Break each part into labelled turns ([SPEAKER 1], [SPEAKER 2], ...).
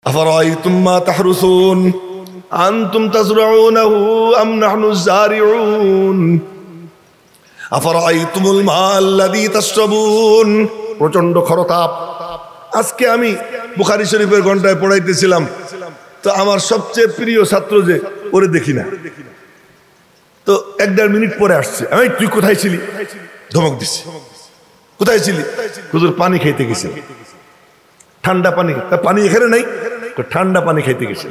[SPEAKER 1] আফারাআইতুম মা তাহরুসুন আনতুম তাজরাউনাহু আম নাহনুজ যারিউন আফারাআইতুমুল মা আল্লাযী তাশরাবুন। প্রচন্ড খরতাপ। আজকে আমি বুখারী শরীফের ঘন্টায় পড়াইতেছিলাম, তো আমার সবচেয়ে প্রিয় ছাত্র যে ওরে দেখি না, তো 1-1.5 মিনিট পরে আসছে। আমি তুই কোথায় ছিলি? ধমক দিছি। কোথায় ছিলি? হুজুর পানি খাইতে গেছি। ঠান্ডা পানি। তা পানি এখানে নাই? ঠান্ডা পানি খাইতে গেছি।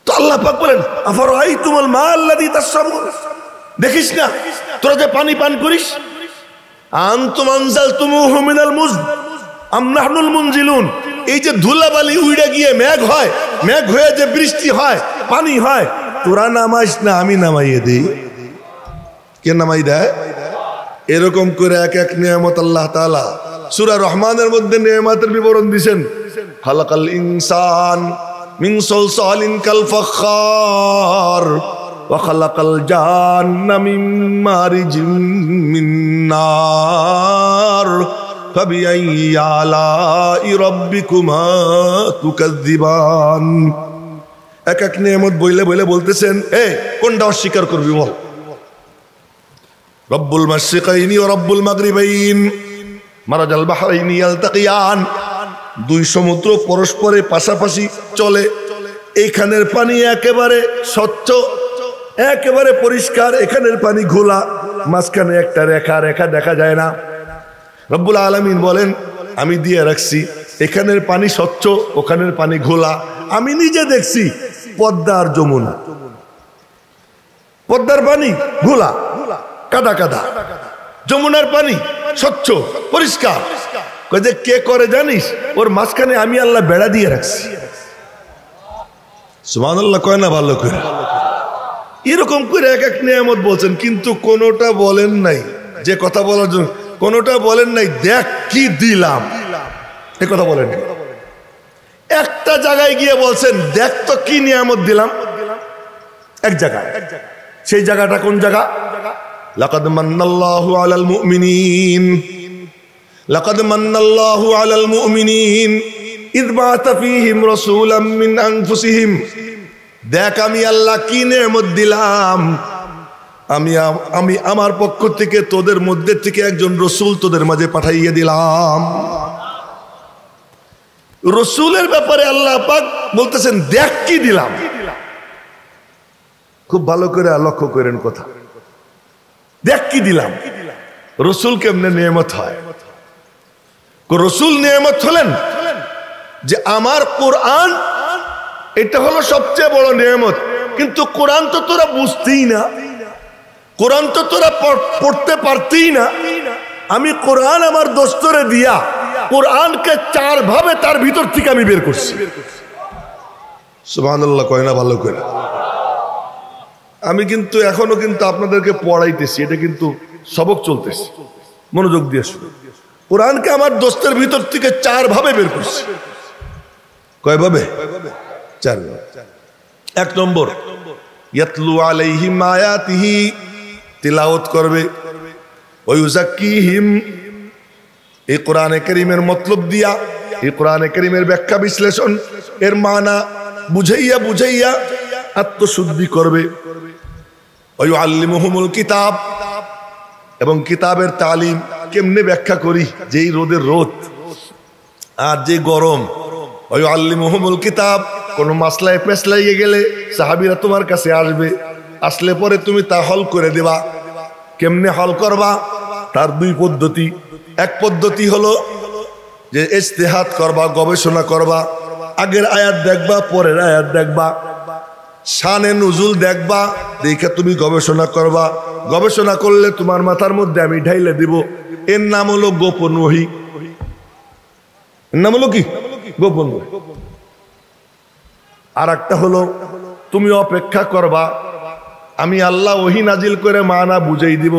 [SPEAKER 1] তো আল্লাহ পাক বলেন আফারাআইতুমুল মা আল্লাযী তাশরাবুন, দেখিস না তোরা যে পানি পান করিস? আনতুম আনজালতুমুহু মিনাল মুজন আম নাহনুল মুনজিলুন। এই যে ধুলাবালি উড়ে গিয়ে মেঘ হয়, মেঘ হয়ে যে বৃষ্টি হয়, পানি হয়, তোরা নামাইস না আমি নামাইয়ে দিই? কে নামাই দেয়? এরকম করে এক এক নিয়ামত আল্লাহ তাআলা সূরা রহমানের মধ্যে নিয়ামতের বিবরণ দিবেন। খালাকাল ইনসান মিন সালসালিন কাল ফাখার ওয়া খালাকাল জান্না মিন মারিজিম মিন নার ফাবিআইয়ি আলাই রাব্বিকুমা তুকাযযিবান। এক এক নিয়ামত বইলে বইলে বলতেছেন, এ কোনটা অস্বীকার করবি বল? রব্বুল মাশরিকাইনি ওয়া রব্বুল মাগরিবাইন মারাজাল বাহরাইনি ইয়ালতাকিয়ান। দুই সমুদ্র পরস্পরে পাশাপাশি চলে। এইখানের পানি একেবারে স্বচ্ছ, একেবারে পরিষ্কার, এখানের পানি ঘোলা, মাঝখানে একটা রেখা রেখা দেখা যায় না। রব্বুল আলামিন বলেন আমি দিয়ে রাখছি, এখানের পানি স্বচ্ছ, ওখানের পানি ঘোলা। আমি নিজে দেখছি পদ্মা আর যমুনা, পদ্মার পানি ঘোলা কাদা কাদা, যমুনার পানি স্বচ্ছ পরিষ্কার। কে করে জানিস? ওর মাঝখানে আমি আল্লাহ বেড়া দিয়ে রাখছি। সুবহানাল্লাহ কয় না ভালো করে? এরকম করে এক এক নিয়ামত বলছেন, কিন্তু কোনোটা বলেন নাই যে কথা বলার জন্য, কোনোটা বলেন নাই দেখ কি দিলাম, এ কথা বলেন নাই। একটা জায়গায় গিয়ে বলছেন দেখ তো কি নিয়ামত দিলাম, এক জায়গায়। সেই জায়গাটা কোন জায়গা? লাকাদ মান্নাল্লাহু আলাল মুমিনিন, লাকাদ মান্নাল্লাহু আলাল মুমিনিন ইয বাআসা ফীহিম রাসূলাম মিন আনফুসিহিম। দেখ আমি আল্লাহ কি নিয়ামত দিলাম। আমি আমার পক্ষ থেকে তোদের মধ্যে থেকে একজন রসুল তোদের মাঝে পাঠাইয়ে দিলাম। রসুলের ব্যাপারে আল্লাহ পাক বলতেছেন দেখ কি দিলাম। খুব ভালো করে লক্ষ্য করেন কথা। দেখ কি দিলাম। রসুল কেমনে নিয়ামত হয়? রসুল নিয়ামত হলেন যে আমার কোরআন, এটা হলো সবচেয়ে বড় নিয়ামত। কিন্তু কোরআন তো তোরা বুঝতেই না, কোরআন তো তোরা পড়তে পারতেই না। আমি কোরআন আমার দোস্তরে দিয়া কোরআনকে 4 ভাবে তার ভিতর থেকে আমি বের করছি। সুবহানাল্লাহ কয় না ভালো করে? আমি কিন্তু এখনো কিন্তু আপনাদেরকে পড়াইতেছি, এটা কিন্তু সবক চলতেছে, মনোযোগ দিয়ে শুনুন। কোরআনকে আমার দোস্তের ভিতর থেকে 4 ভাবে বের করছি। কয় ভাবে? 4 ভাবে। 1 নম্বর ইয়াতলু আলাইহিম আয়াতিহি, তিলাওয়াত করবে। ওয়া ইউযাক্কিহিম, এই কোরআনে কারীমের মতলব দিয়া, এই কোরআনে কারীমের ব্যাখ্যা বিশ্লেষণ, এর মানা বুঝাইয়া বুঝাইয়া আত্মশুদ্ধি করবে। ওয়া ইউআল্লিমুহুমুল কিতাব, এবং কিতাবের তালিম কেমনে ব্যাখ্যা করি, যেই রোদের রোদ আর যে গরম। ওয়া ইউআল্লিমুহুমুল কিতাব, কোন মাসলায় পেছলাইয়ে গেলে সাহাবীরা তোমার কাছে আসবে, আসলে পরে তুমি তা হল করে দেবা। কেমনে হল করবা? তার 2 পদ্ধতি। এক পদ্ধতি হলো যে ইজতিহাদ করবা, গবেষণা করবা। আগের আয়াত দেখবা, পরের আয়াত দেখবা, শানে নুজুল দেখবা, দেখে তুমি গবেষণা করবা। গবেষণা করলে তোমার মাথার মধ্যে আমি ঢাইলে দিব। এর নাম হলো গোপন ওহী। এর নাম হলো কি? গোপন ওহী। আর একটা হলো তুমি অপেক্ষা করবা, আমি আল্লাহ ওহী নাজিল করে মানা বুঝাই দিব।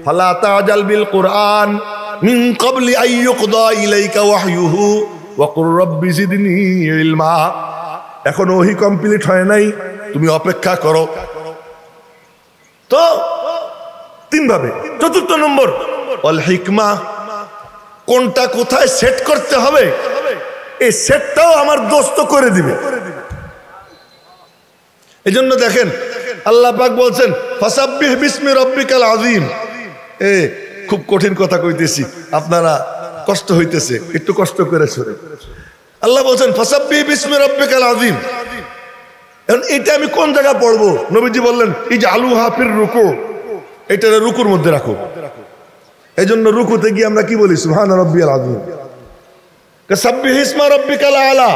[SPEAKER 1] ফালা তাজাল বিল কুরআন মিন ক্বাবলি আন ইউকদা ইলাইকা ওয়াহয়ুহু ওয়া কুর রাব্বি জিদনি ইলমা। এখন ওহী কমপ্লিট হয় নাই, তুমি অপেক্ষা করো। তো 3 ভাবে। 4 নম্বর অল হিকমা, কোনটা কোথায় সেট করতে হবে এই সেটটাও আমার দোস্ত করে দিবে। এই জন্য দেখেন আল্লাহ পাক বলছেন ফাসাব্বিহ বিসমি রাব্বিকাল আযীম। খুব কঠিন কথা কইতেছি, আপনারা কষ্ট হইতেছে, একটু কষ্ট করে শুনে। আল্লাহ বলছেন ফাসাব্বিহ বিসমি রাব্বিকাল আযীম। এখন এটা আমি কোন জায়গায় পড়বো? নবীজি বললেন ইজআলুহা ফির রুকু, এটা রুকুর মধ্যে রাখো। এই জন্য রুকুতে গিয়ে আমরা কি বলি? সুবহান রাব্বিয়াল আযীম, সাব্বিহ ইসমা রাব্বিকাল আলা।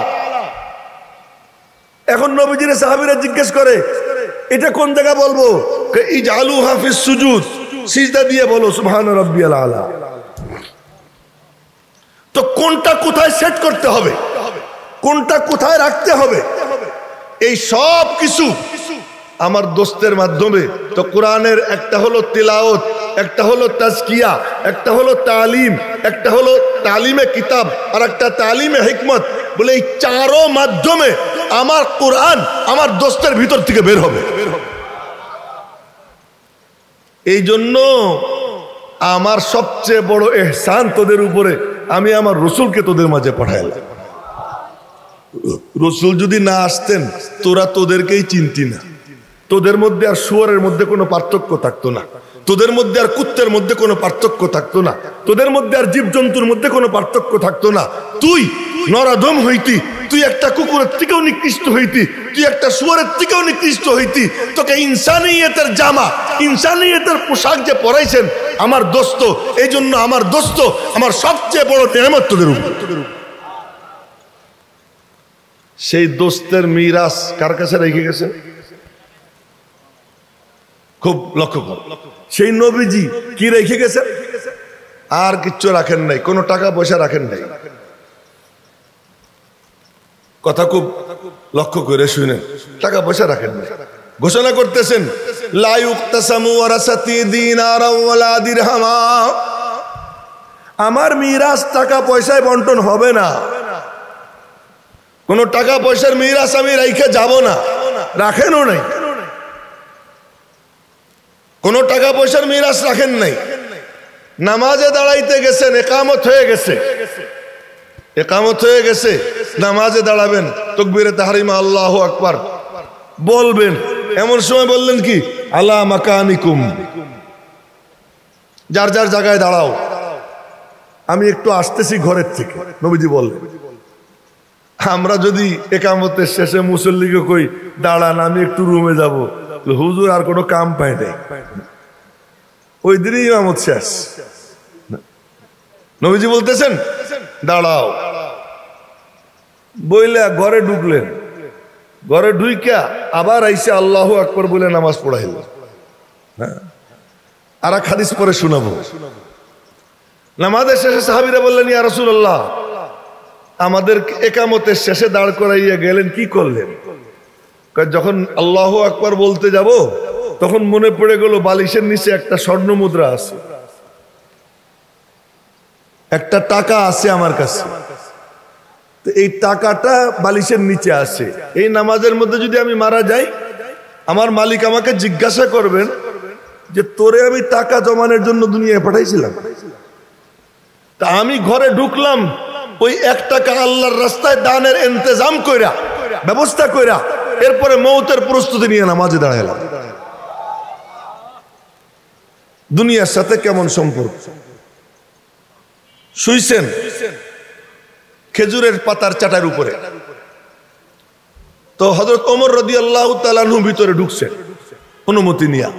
[SPEAKER 1] এখন নবীজির সাহাবীরা জিজ্ঞেস করে এটা কোন জায়গা বলবো? ইজআলুহা ফিস সুজুদ, সিজদা দিয়ে বলো সুবহান রাব্বিয়াল আলা। তো কোনটা কোথায় সেট করতে হবে, কোনটা কোথায় রাখতে হবে, এই সব কিছু আমার দোস্তের মাধ্যমে। তো কোরআনের একটা হলো তিলাওয়াত, একটা হলো তাজকিয়া, একটা হলো তালিম, একটা হলো তালিমে কিতাব, আর একটা তালিমে হিকমত। বলে এই চারো মাধ্যমে আমার কোরআন আমার দোস্তের ভিতর থেকে বের হবে। এই জন্য আমার সবচেয়ে বড় ইহসান তোদের উপরে, আমি আমার রসুলকে তোদের মাঝে পাঠাইলাম। রসুল যদি না আসতেন তোরা তোদেরকেই চিনতি না। তোদের মধ্যে আর শুয়োরের মধ্যে কোনো পার্থক্য থাকতো না, তোদের মধ্যে আর কুত্তের মধ্যে কোনো পার্থক্য থাকতো না, তোদের মধ্যে আর জীবজন্তুর মধ্যে কোনো পার্থক্য থাকতো না। তুই নরাধম হইতি, তুই একটা কুকুরের থেকেও নিকৃষ্ট হইতি, তুই একটা শুয়োরের থেকেও নিকৃষ্ট হইতি। তোকে ইনসানিয়তের জামা, ইনসানিয়তের পোশাক যে পরাইছেন আমার দোস্ত, এই জন্য আমার দোস্ত আমার সবচেয়ে বড় নেয়ামত তোদের উপর। সেই দোস্তের মিরাস কার কাছে রেখে গেছে? খুব লক্ষ্য কর, সেই নবীজি কি রেখে গেছে? আর কিচ্ছু রাখেন নাই, কোনো টাকা পয়সা রাখেন নাই। কথা খুব লক্ষ্য করে শুনেন, টাকা পয়সা রাখেন নাই। ঘোষণা করতেছেন লা ইউকতাসামু ওয়ারাসাতি দিনারা ওয়ালা দিরহামা, আমার মিরাস টাকা পয়সায় বন্টন হবে না। কোনো টাকা পয়সার মিরাস আমি রাইখে যাব না, রাখেনও নাই। কোনো টাকা পয়সার মিরাস রাখেন নাই। নামাজে দাঁড়াইতে গেছেন, একামত হয়ে গেছে, একামত হয়ে গেছে, নামাজে দাঁড়াবেন, তাকবীরে তাহরিমা আল্লাহু আকবার বলবেন। এমন সময় বললেন কি আলা মাকানিকুম, যার যার জায়গায় দাঁড়াও, আমি একটু আসতেছি ঘরের থেকে, নবীজি বললেন। আমরা যদি একামতের শেষে মুসল্লিকে কই দাঁড়ান আমি একটু রুমে যাব, হুজুর আর কোনো কাম পায় নাই, ওই দিনই ইমামত শেষ। নবীজি বলতেছেন দাঁড়াও, বইলে ঘরে ঢুকলেন, ঘরে ঢুইকা আবার আইসে আল্লাহু আকবার বলে নামাজ পড়াইল। হ্যাঁ, আর এক হাদিস পরে শোনাবো। নামাজের শেষে সাহাবীরা বললেন ইয়া রাসূলুল্লাহ, আমাদের একামতের শেষে দাঁড় করাইয়া গেলেন, কি করলেন? যখন আল্লাহু আকবার বলতে যাব তখন মনে পড়ে গেল বালিশের নিচে একটা স্বর্ণ মুদ্রা আছে, একটা টাকা আছে আমার কাছে, তো এই টাকাটা বালিশের নিচে আছে। এই নামাজের মধ্যে যদি আমি মারা যাই, আমার মালিক আমাকে জিজ্ঞাসা করবেন যে তোরে আমি টাকা জমানোর জন্য দুনিয়ায় পাঠাইছিলাম। তা আমি ঘরে ঢুকলাম, ওই 1 টাকা আল্লাহর রাস্তায় দানের ইন্তজাম কইরা, ব্যবস্থা কইরা, এরপরে মৌতের প্রস্তুতি নিয়ে নামাজে দাঁড়াইলাম। দুনিয়ার সাথে কেমন সম্পর্ক? শুইছেন খেজুরের পাতার চাটার উপরে, তো হযরত ওমর রাদিয়াল্লাহু তাআলা আনহু ভিতরে ঢুকছেন অনুমতি নিয়া।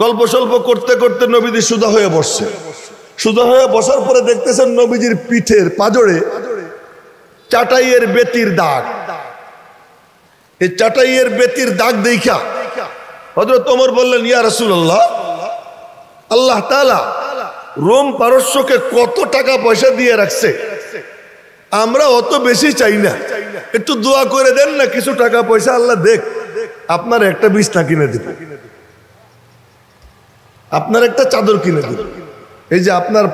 [SPEAKER 1] গল্প সল্প করতে করতে নবীজি সুজা হয়ে বসছে। সুজা হয়ে বসার পরে দেখতেছেন নবীজির পিঠের পাজরে চাটাইয়ের বেতির দাগ। এই চাটাইয়ের বেতির দাগ দেখা হযরত ওমর বললেন ইয়া রাসূলুল্লাহ, আল্লাহ তাআলা রোম পারস্যকে কত টাকা পয়সা দিয়ে রাখছে, আমরা অত বেশি চাই না, একটু দোয়া করে দেন না, কিছু টাকা পয়সা আল্লাহ দেখ, আপনার একটা বিছনা কিনে দিব, আপনার একটা চাদর কিনে দিব। এই যে আপনার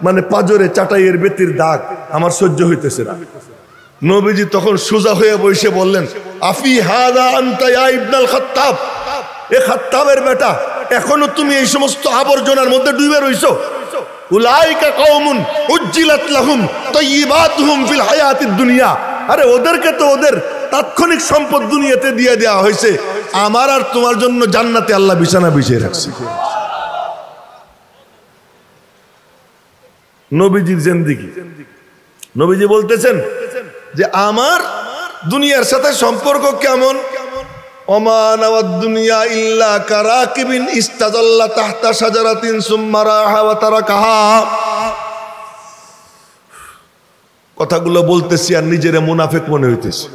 [SPEAKER 1] মানে পাজরে চাটাইয়ের বেতির দাগ আমার সহ্য হইতেছে না। নবীজি তখন সোজা হয়ে বসে বললেন আফি হাদা আনতা ইয়া ইবনুল খাত্তাব, এ খাত্তাবের বেটা, এখনো তুমি এই সমস্ত আবর্জনার মধ্যে ডুবে রইছো? উলাইকা কওমুন উজ্জিলাত লাহুম তাইয়্যিবাতুহুম ফিল হায়াতিদ দুনিয়া। আরে ওদেরকে তো ওদের তাৎক্ষণিক সম্পদ দুনিয়াতে দিয়ে দেওয়া হয়েছে, আমার আর তোমার জন্য জান্নাতে আল্লাহ বিছানা বিছিয়ে রাখছে। নবীজির জিন্দেগি, নবীজি বলতেছেন যে আমার দুনিয়ার সাথে সম্পর্ক কেমন? ওমা নাওয়াদ দুনিয়া ইল্লা কারাকিবিন ইস্তাজাল্লা তাহতা শাজারাতিন সুম্মা রাহা ওয়া তারাকাহা। কথাগুলো বলতেছি আর নিজেরে মুনাফিক মনে হইতেছে,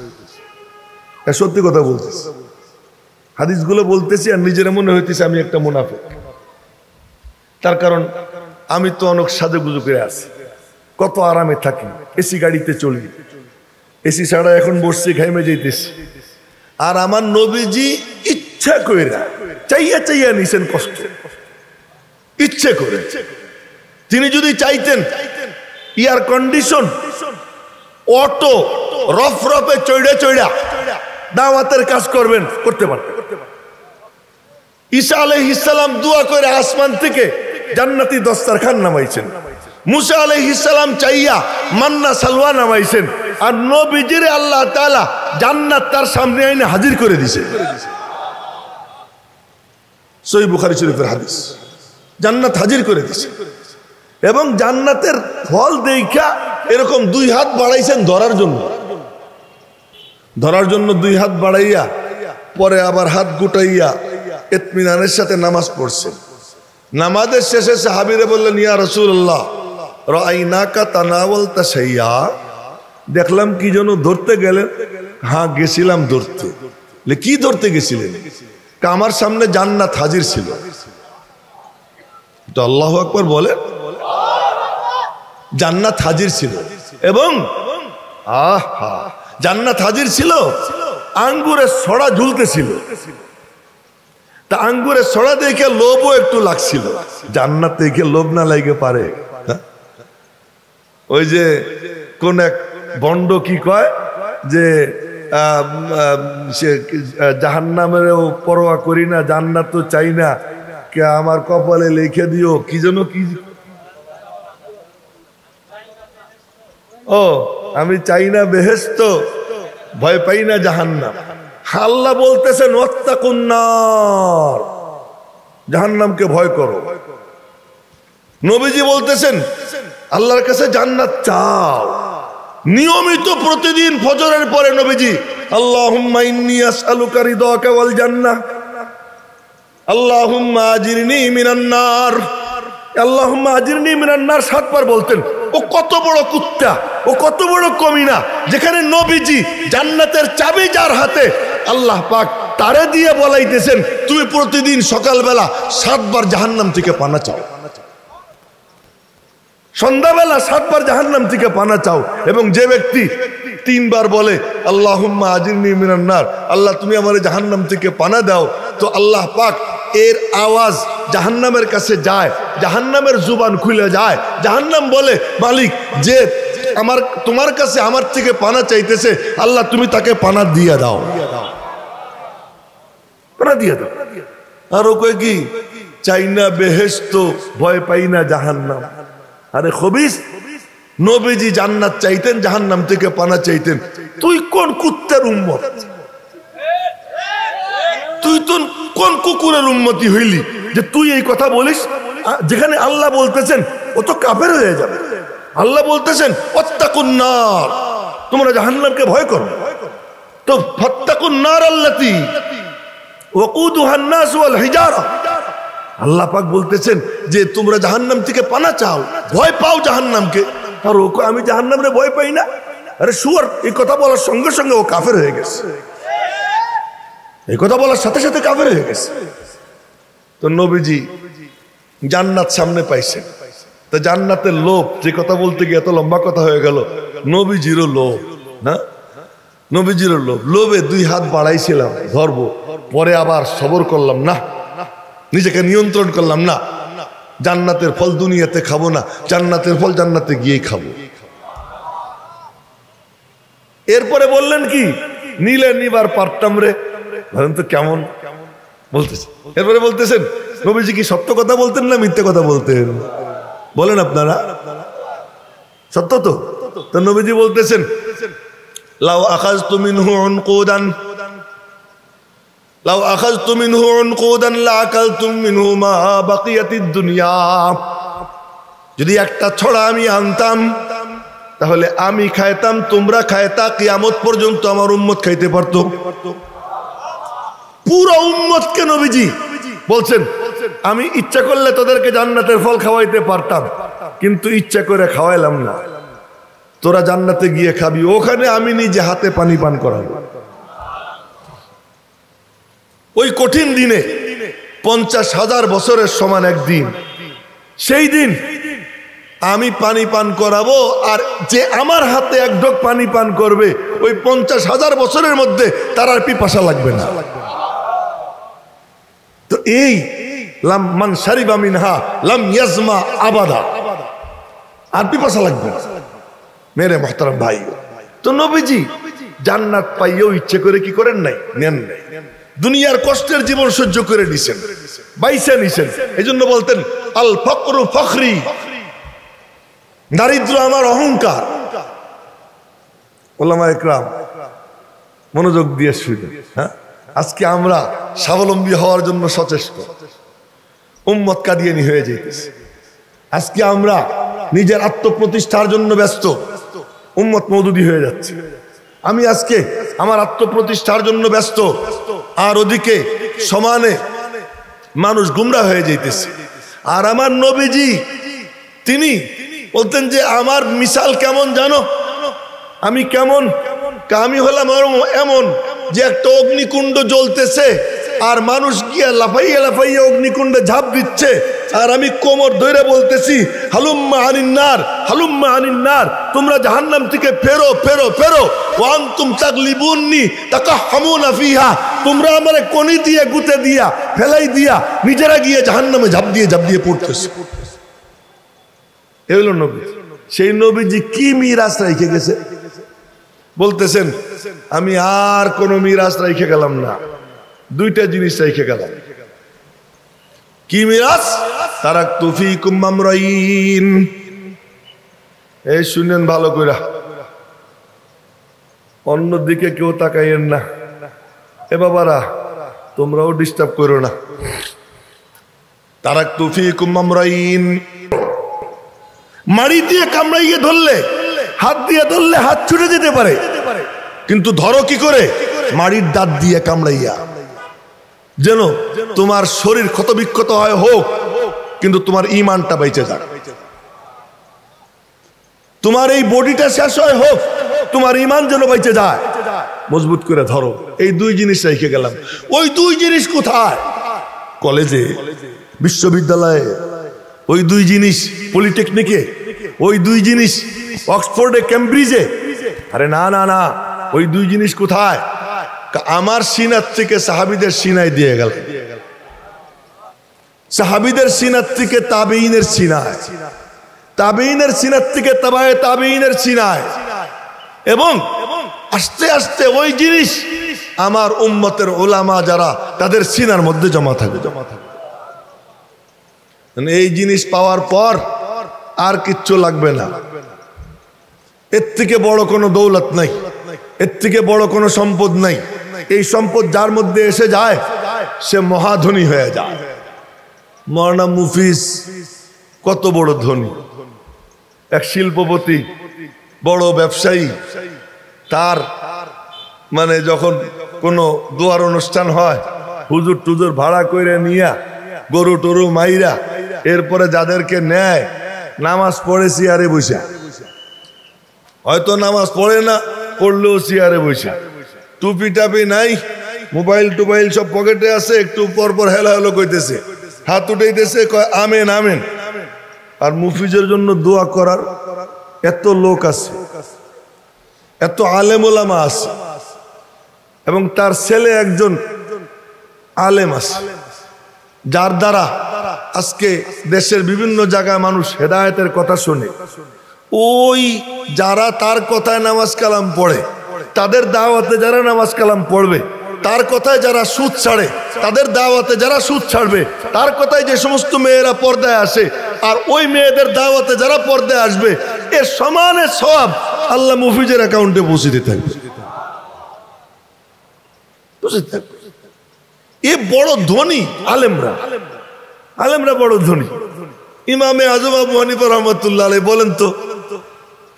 [SPEAKER 1] সত্যি কথা বলতেছি। হাদিসগুলো বলতেছি আর নিজেরে মনে হইতেছে আমি একটা মুনাফিক। তার কারণ আমি তো অনেক সাজুগুজু করে আছি, কত আরামে থাকি, এসি গাড়িতে চলি, এসি ছাড়া এখন বসছি ঘাইমে যাইতেছি। আর আমার নবীজি ইচ্ছা কইরা চাইয়া চাইয়া নিছেন কষ্ট, ইচ্ছে করে। তিনি যদি চাইতেন এয়ার কন্ডিশন অটো রফরফে চড়া চড়া দাওয়াতের কাজ করবেন, করতে পারতেন। ঈসা আলাইহিস সালাম দোয়া করে আসমান থেকে জান্নাতি দস্তরখান নামাইছেন। মুসা আলাইহিস সালাম চাইয়া মান্না সালওয়া নামাইছেন। আর নবীজির আল্লাহ তাআলা জান্নাত তার সামনে আইনে হাজির করে দিয়েছে। সহিহ বুখারী শরীফের হাদিস, জান্নাত হাজির করে দিয়েছে। এবং জান্নাতের ফল দেখা এরকম দুই হাত বাড়াইছেন ধরার জন্য, ধরার জন্য দুই হাত বাড়াইয়া পরে আবার হাত গুটাইয়া ইতমিনানের সাথে নামাজ পড়ছেন। নামাজের শেষে সাহাবীরা বললেন, ইয়া রাসূলুল্লাহ রাআইনাকা তানাওয়ালতা শাইয়া, দেখলাম কি যেন ধরতে গেলেন। হ্যাঁ গেছিলাম ধরতে। কি ধরতে গেছিলেন? আমার সামনে জান্নাত হাজির ছিল। তো আল্লাহু আকবার বলে, জান্নাত হাজির ছিল। এবং আহা জান্নাত হাজির ছিল, আঙ্গুরের ছড়া ঝুলতেছিল। তা আঙ্গুরের ছড়া দেখে লোভও একটু লাগছিল। জান্নাত দেখে লোভ না লাগে পারে? ওই যে কোন এক বন্ড কি কয় যে জাহান্নামেরও পরোয়া করি না, জান্নাত তো চাই না, কে আমার কপালে লিখে দিও কি যেন কি, ও আমি চাই না বেহেশত, ভয় পাই না জাহান্নাম। আল্লাহ বলতেছেন ওয়াত্তাকুন নার, জাহান্নামকে ভয় করো। নবীজি বলতেছেন আল্লাহর কাছে জান্নাত চাও। নিয়মিত প্রতিদিন ফজরের পরে নবীজি আল্লাহুম্মা ইন্নী আসআলুকা রিদাকা ওয়াল জান্নাহ, আল্লাহুম্মা আজিরনি মিনান নার, আল্লাহুম্মা আজিরনি মিনান নার 7 বার বলতেন। ও কত বড় কুত্তা, ও কত বড় কমিনা, যেখানে নবীজি জান্নাতের চাবি যার হাতে, আল্লাহ পাক তারে দিয়ে বলাইতেছেন তুমি প্রতিদিন সকালবেলা 7 বার জাহান্নাম থেকে পানা চাও, সন্ধ্যাবেলা 7 বার জাহান্নাম থেকে পানা চাও। এবং যে ব্যক্তি 3 বার বলে আল্লাহুম্মা আজিরনি মিনান নার, আল্লাহ তুমি আমার জাহান্নাম থেকে পানা দাও, তো আল্লাহ পাক এর আওয়াজ জাহান্নামের কাছে যায়, জাহান্নামের জুবান খুলে যায়। জাহান্নাম বলে মালিক যে আমার তোমার কাছে আমার থেকে পানা চাইতেছে, আল্লাহ তুমি তাকে পানা দিয়ে দাও, পানা দিয়ে দাও। আর ও কয় কি, চাই না বেহেশত, ভয় পাই না জাহান্নাম। আরে খবিস, নবীজি জান্নাত চাইতেন, জাহান্নাম থেকে পানা চাইতেন। তুই কোন কুত্তার উম্মত? তুই তো কোন কুকুরের উম্মতি হইলি যে তুই এই কথা বলিস? যেখানে আল্লাহ বলতেছেন ও তো কাফের হয়ে যাবে। আল্লাহ বলতেছেন ওয়াত্তাকুন নার, তোমরা জাহান্নামকে ভয় করো। তো ফাত্তাকুন নার আল্লাতী ওয়াকুদুহান নাস ওয়াল হিজারা, আল্লাহ পাক বলতেছেন যে তোমরা জাহান্নাম থেকে পানা চাও, ভয় পাও জাহান্নামকে। আর ও আমি জাহান্নামে ভয় পাই না। আরে শুয়ার, এই কথা বলার সঙ্গে সঙ্গে ও কাফের হয়ে গেছে, এই কথা বলার সাথে সাথে কাফের হয়ে গেছে। তো নবীজি জান্নাত সামনে পাইছেন, তো জান্নাতের লোভ, যে কথা বলতে গিয়ে এত লম্বা কথা হয়ে গেল, নবীজিরও লোভ না, নবীজিরও লোভ। লোভে 2 হাত বাড়াইছিলাম ধরবো, পরে আবার সবর করলাম না, নিজেকে নিয়ন্ত্রণ করলাম না। জান্নাতের ফল দুনিয়াতে খাবো না, জান্নাতের ফল জান্নাতে গিয়েই খাবো। এরপরে বললেন কি, নিলে নিবার পারতাম রে, ধরেন তো কেমন বলতেছে। এরপরে বলতেছেন নবীজি কি সত্য কথা বলতেন না মিথ্যে কথা বলতেন? বলেন আপনারা, সত্য তো? তো নবীজি বলতেছেন লাউ আখাযতু মিনহু উনকুদান লাউ আখাযতু মিনহু উনকুদান লাআকালতুম মিনহু মা বাকিয়াতিদ দুনিয়া। যদি একটা ছড়া আমি আনতাম তাহলে আমি খাইতাম, তোমরা খাইতা, কিয়ামত পর্যন্ত আমার উম্মত খাইতে পারত। পুরো উম্মতকে নবীজি বলছেন আমি ইচ্ছা করলে তোদেরকে জান্নাতের ফল খাওয়াইতে পারতাম, কিন্তু ইচ্ছা করে খাওয়াইলাম না। তোরা জান্নাতে গিয়ে খাবি, ওখানে আমি নিজে হাতে পানি পান করাবো। ওই কঠিন দিনে 50,000 বছরের সমান একদিন, সেই দিন আমি পানি পান করাবো, আর যে আমার হাতে এক ঢোক পানি পান করবে ওই 50,000 বছরের মধ্যে তার আর পিপাসা লাগবে না। তো এই লাম মান শারিবা মিনহা লাম ইয়াজমা আবাদা, আর পিপাসা লাগবে না মেরে মুহতারাম ভাই। তো নবীজি জান্নাত পাইয়েও ইচ্ছে করে কি করেন নাই? নেন নাই। দুনিয়ার কষ্টের জীবন সহ্য করে নিছেন, বাইসা নিছেন। এই জন্য বলতেন আল ফকরু ফখরি, দারিদ্র আমার অহংকার। ওলামা ইকরাম মনোযোগ দিয়ে শুনেন। হ্যাঁ, আজকে আমরা স্বাবলম্বী হওয়ার জন্য সচেষ্ট, উম্মত কাদিয়ানি হয়ে যেতেছে। আজকে আমরা নিজের আত্মপ্রতিষ্ঠার জন্য ব্যস্ত, উম্মত মওদুদি হয়ে যাচ্ছে। আমি আজকে আমার আত্মপ্রতিষ্ঠার জন্য ব্যস্ত, আর ওদিকে সমানে মানুষ গুমরা হয়ে যাইতেছে। আর আমার নবীজি তিনি বলতেন যে আমার মিসাল কেমন জানো? আমি কেমন? আমি হলাম এমন যে একটা অগ্নিকুণ্ড জ্বলতেছে, আর মানুষ গিয়া লাফাইয়া লাফাইয়া অগ্নিকুণ্ডে ঝাঁপ দিচ্ছে, আর আমি কোমর ধরে বলতেছি হালুম্মা আনিন্নার, হালুম্মা আনিন্নার, তোমরা জাহান্নাম থেকে ফেরো ফেরো ফেরো। ওয়ান্তুম তাগলিবুন্নি তাকাহামুনা ফিহা, তোমরা আমারে কনি দিয়ে গুতে দিয়া ফেলাই দিয়া নিজেরা গিয়ে জাহান্নামে ঝাঁপ দিয়ে পড়তেছে। এ হলো নবী। সেই নবীজি কি মিরাজ রেখে গেছে? বলতেছেন আমি আর কোন মিরাজ রেখে গেলাম না, দুইটা জিনিস রেখে গেলাম। কি মিরাজ? তারাকতু ফীকুম আমরাইন। এই শুনেন ভালো কইরা, অন্যদিকে কেউ তাকাইয়েন না। এ বাবারা তোমরাও ডিস্টার্ব করো না। তারাকতু ফীকুম আমরাইন, মাড়ি দিয়ে কামড়াইয়ে ধরলে, হাত দিয়ে ধরলে হাত ছুটে যেতে পারে, কিন্তু ধরো কি করে? মাড়ির দাঁত দিয়ে কামড়াইয়া। যেন তোমার শরীর ক্ষতবিক্ষত হয় হোক, কিন্তু তোমার ঈমানটা বেঁচে যাক। তোমার এই বডিটা শেষ হয় হোক, তোমার ঈমান যেন বেঁচে যায়। মজবুত করে ধরো। এই দুই জিনিস রেখে গেলাম। ওই দুই জিনিস কোথায়? কলেজে, বিশ্ববিদ্যালয়ে, ওই দুই জিনিস পলিটেকনিকে, ওই দুই জিনিস অক্সফোর্ডে, কেমব্রিজে। আরে না না না, ওই দুই জিনিস কোথায়? আমার সিনার থেকে সাহাবীদের সিনায় দিয়ে গেল, সাহাবীদের সিনার থেকে তাবেঈনের সিনায়, তাবেঈনের সিনার থেকে তাবায়ে তাবেঈনের সিনায়, এবং আস্তে আস্তে ওই জিনিস আমার উম্মতের উলামা যারা তাদের সিনার মধ্যে জমা থাকে। এই জিনিস পাওয়ার পর আর কিচ্ছু লাগবে না। এর থেকে বড় কোনো দৌলত নাই, এর থেকে বড় কোনো সম্পদ নাই। এই সম্পদ যার মধ্যে এসে যায় সে মহাধনী হয়ে যায়। মৌলানা মুফিজ কত বড় ধনী, এক শিল্পপতি, বড় ব্যবসায়ী। তার মানে যখন কোনো দোয়ার অনুষ্ঠান হয়, হুজুর টুজুর ভাড়া করে নিয়া গরু টরু মাইরা এরপরে যাদেরকে নেয়, নামাজ পড়ে চেয়ারে বসা, হয়তো নামাজ পড়ে না, পড়লেও চেয়ারে বসা, টুপি টাপি নাই, মোবাইল টোবাইল সব পকেটে আছে, একটু পর পর হেলা হেলো কইতেছে, হাত উঠাইতেছে, কয় আমেন আমেন। আর মুফিজের জন্য দোয়া করার এত লোক আছে, এত আলেম ওলামা আছে, এবং তার ছেলে একজন আলেম আছে, যার দ্বারা আজকে দেশের বিভিন্ন জায়গায় মানুষ হেদায়েতের কথা শুনে। ওই যারা তার কথায় নামাজ কালাম পড়ে, তাদের দাওয়াতে যারা নামাজ কালাম পড়বে, তার কথায় যারা সুদ ছাড়ে, তাদের দাওয়াতে যারা সুদ ছাড়বে, তার কথায় যে সমস্ত মেয়েরা পর্দায় আসে, আর ওই মেয়েদের দাওয়াতে যারা পর্দায় আসবে, এর সমানের সব আল্লাহ মুফিজের অ্যাকাউন্টে পৌঁছে থাকবে। এ বড় ধনী আলেমরা, আলেমরা বড় ধনী। ইমামে আজম আবু হানিফা রহমাতুল্লাহ আলাইহি বলেন তো